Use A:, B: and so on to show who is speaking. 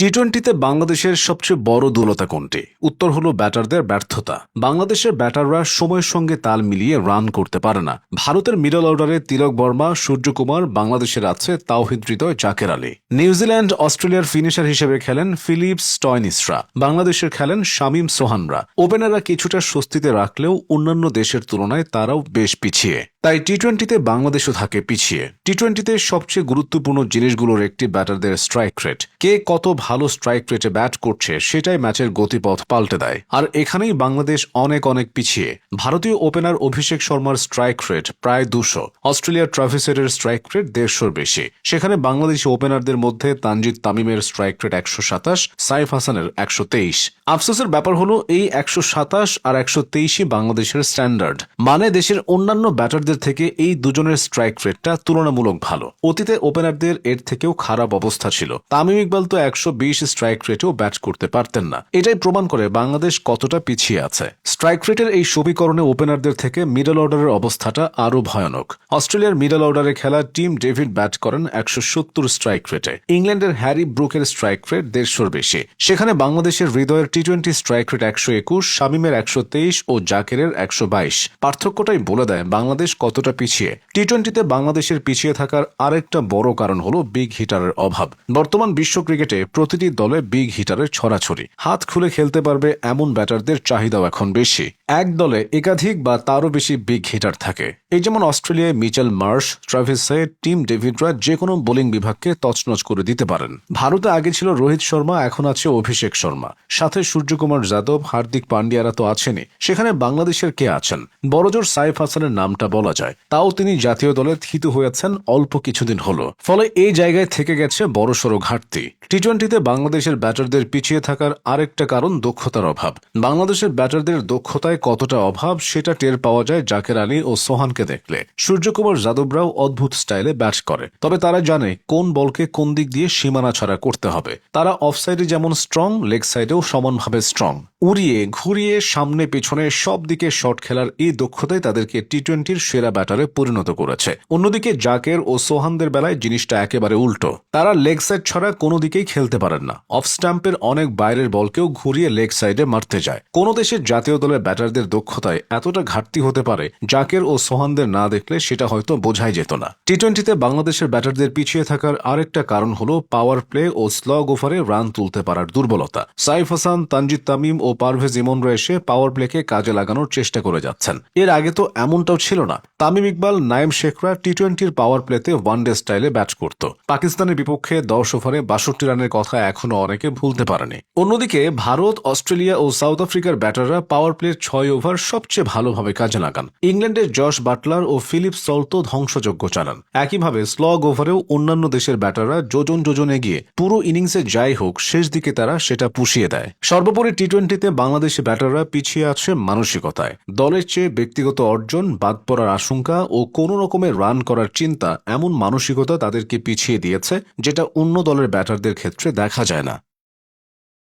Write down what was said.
A: টি-টোয়েন্টিতে বাংলাদেশের সবচেয়ে বড় দুর্বলতা কোনটি? উত্তর হলো ব্যাটারদের ব্যর্থতা। বাংলাদেশের ব্যাটাররা সময়ের সঙ্গে তাল মিলিয়ে রান করতে পারে না। ভারতের মিডল অর্ডারে তিলক বর্মা, সূর্যকুমার, বাংলাদেশের আছে তাওহিদ হৃদয়, জাকের আলী। নিউজিল্যান্ড অস্ট্রেলিয়ার ফিনিশার হিসেবে খেলেন ফিলিপস স্টয়নিসরা, বাংলাদেশের খেলেন শামীম সোহানরা। ওপেনাররা কিছুটা স্বস্তিতে রাখলেও অন্যান্য দেশের তুলনায় তারাও বেশ পিছিয়ে। তাই টি-টোয়েন্টিতে বাংলাদেশও থাকে পিছিয়ে। টি-টোয়েন্টিতে সবচেয়ে গুরুত্বপূর্ণ জিনিসগুলোর একটি ব্যাটারদের স্ট্রাইক রেট। কে কত ভালো স্ট্রাইক রেটে ব্যাট করছে সেটাই ম্যাচের গতিপথ পাল্টে দেয়। আর এখানেই বাংলাদেশ অনেক পিছিয়ে। ভারতীয় ওপেনার অভিষেক শর্মার স্ট্রাইক রেট প্রায় 200, অস্ট্রেলিয়ার ট্রাভিস হেডের স্ট্রাইক রেট 150-র বেশি। সেখানে বাংলাদেশি ওপেনারদের মধ্যে তানজিদ তামিমের স্ট্রাইক রেট 127, সাইফ হাসানের 123। আফসোসের ব্যাপার হলো এই 127 আর 123ই বাংলাদেশের স্ট্যান্ডার্ড, মানে দেশের অন্যান্য ব্যাটারদের থেকে এই দুজনের স্ট্রাইক রেটটা তুলনামূলক ভালো। অতীতে ওপেনারদের এর থেকেও খারাপ অবস্থা ছিল। তামিম ইকবাল তো 120 স্ট্রাইক রেটেও ব্যাট করতে পারতেন না। এটাই প্রমাণ করে বাংলাদেশ কতটা পিছিয়ে আছে। স্ট্রাইক রেটের এই সমীকরণে ওপেনারদের থেকে মিডল অর্ডারের অবস্থাটা আরও ভয়ানক। অস্ট্রেলিয়ার মিডল অর্ডারে খেলা টিম ডেভিড ব্যাট করেন 170 স্ট্রাইক রেটে। ইংল্যান্ডের হ্যারি ব্রুকের স্ট্রাইক রেট 150-র বেশি। সেখানে বাংলাদেশের হৃদয়ের টি-টোয়েন্টি স্ট্রাইক রেট 121, শামীমের 123 ও জাকেরের 122। পার্থক্যটাই বলে দেয় বাংলাদেশ কতটা পিছিয়ে। টি-টোয়েন্টিতে বাংলাদেশের পিছিয়ে থাকার আরেকটা বড় কারণ হলো বিগ হিটারের অভাব। বর্তমান বিশ্ব ক্রিকেটে প্রতিটি দলে বিগ হিটারের ছড়াছড়ি। হাত খুলে খেলতে পারবে এমন ব্যাটারদের চাহিদাও এখন বেশি। এক দলে একাধিক বা তারও বেশি বিগ হিটার থাকে। এই যেমন অস্ট্রেলিয়ায় Mitchell Marsh, Travis Head, Tim ডেভিডরা যে কোনো বোলিং বিভাগকে তছনছ করে দিতে পারেন। ভারতে আগে ছিল রোহিত শর্মা, এখন আছে অভিষেক শর্মা, সাথে সূর্যকুমার যাদব, হার্দিক পান্ডিয়ারা তো আছেনই। সেখানে বাংলাদেশের কে আছেন? বড়জোর সাইফ হাসানের নামটা বলা যায়, তাও তিনি জাতীয় দলে থিতু হয়েছেন অল্প কিছুদিন হলো। ফলে এই জায়গায় থেকে গেছে বড়সড় ঘাটতি। টি-টোয়েন্টিতে বাংলাদেশের ব্যাটারদের পিছিয়ে থাকার আরেকটা কারণ দক্ষতার অভাব। বাংলাদেশের ব্যাটারদের দক্ষতায় কতটা অভাব সেটা টের পাওয়া যায় জাকের আলী ও সোহানকে দেখলে। সূর্যকুমার যাদবরাও অদ্ভুত স্টাইলে ব্যাট করে, তবে তারা জানে কোন বলকে কোন দিক দিয়ে সীমানা ছাড়া করতে হবে। তারা অফ সাইডে যেমন স্ট্রং, লেগ সাইডেও সমানভাবে স্ট্রং। উড়িয়ে ঘুরিয়ে সামনে পেছনে সব দিকে শট খেলার এই দক্ষতাই তাদেরকে টি-টোয়েন্টির সেরা ব্যাটারে পরিণত করেছে। অন্যদিকে জাকের ও সোহানদের বেলায় জিনিসটা একেবারে উল্টো। তারা লেগ সাইড ছাড়া কোনো দিকেই খেলতে পারেন না। অফ স্ট্যাম্পের অনেক বাইরের বলকেও ঘুরিয়ে লেগ সাইডে মারতে যায়। কোন দেশের জাতীয় দলের ব্যাটারদের দক্ষতায় এতটা ঘাটতি হতে পারে জাকের ও সোহানদের না দেখলে সেটা হয়তো বোঝাই যেত না। টি-টোয়েন্টিতে বাংলাদেশের ব্যাটারদের পিছিয়ে থাকার আরেকটা কারণ হলো পাওয়ার প্লে ও স্লগ ওভারে রান তুলতে পারার দুর্বলতা। সাইফ হাসান, তানজিদ তামিম ও পারভেজ ইমনরা এসে পাওয়ার প্লেকে কাজে লাগানোর চেষ্টা করে যাচ্ছেন। এর আগে তো এমনটাও ছিল না। তামিম ইকবাল, নাইম শেখরা টি-টোয়েন্টির পাওয়ার প্লেতে ওয়ানডে স্টাইলে ব্যাট করত। পাকিস্তানের বিপক্ষে 10 ওভারে 62 রানের কথা এখনো অনেকে ভুলতে পারেনি। অন্যদিকে ভারত, অস্ট্রেলিয়া ও সাউথ আফ্রিকার ব্যাটাররা পাওয়ার প্লের 6 ওভার সবচেয়ে ভালোভাবে কাজে লাগান। ইংল্যান্ডের জশ বাটলার ও ফিলিপ সল্ট ধ্বংসযজ্ঞ চালান। একইভাবে স্লগ ওভারেও অন্যান্য দেশের ব্যাটাররা যোজন এগিয়ে পুরো ইনিংসে যাই হোক শেষ দিকে তারা সেটা পুষিয়ে দেয়। সর্বোপরি টি-টোয়েন্টিতে বাংলাদেশি ব্যাটাররা পিছিয়ে আছে মানসিকতায়। দলের চেয়ে ব্যক্তিগত অর্জন, বাদ পড়ার আশঙ্কা ও কোনো রকমের রান করার চিন্তা, এমন মানসিকতা তাদেরকে পিছিয়ে দিয়েছে যেটা অন্য দলের ব্যাটারদের ক্ষেত্রে দেখা যায় না।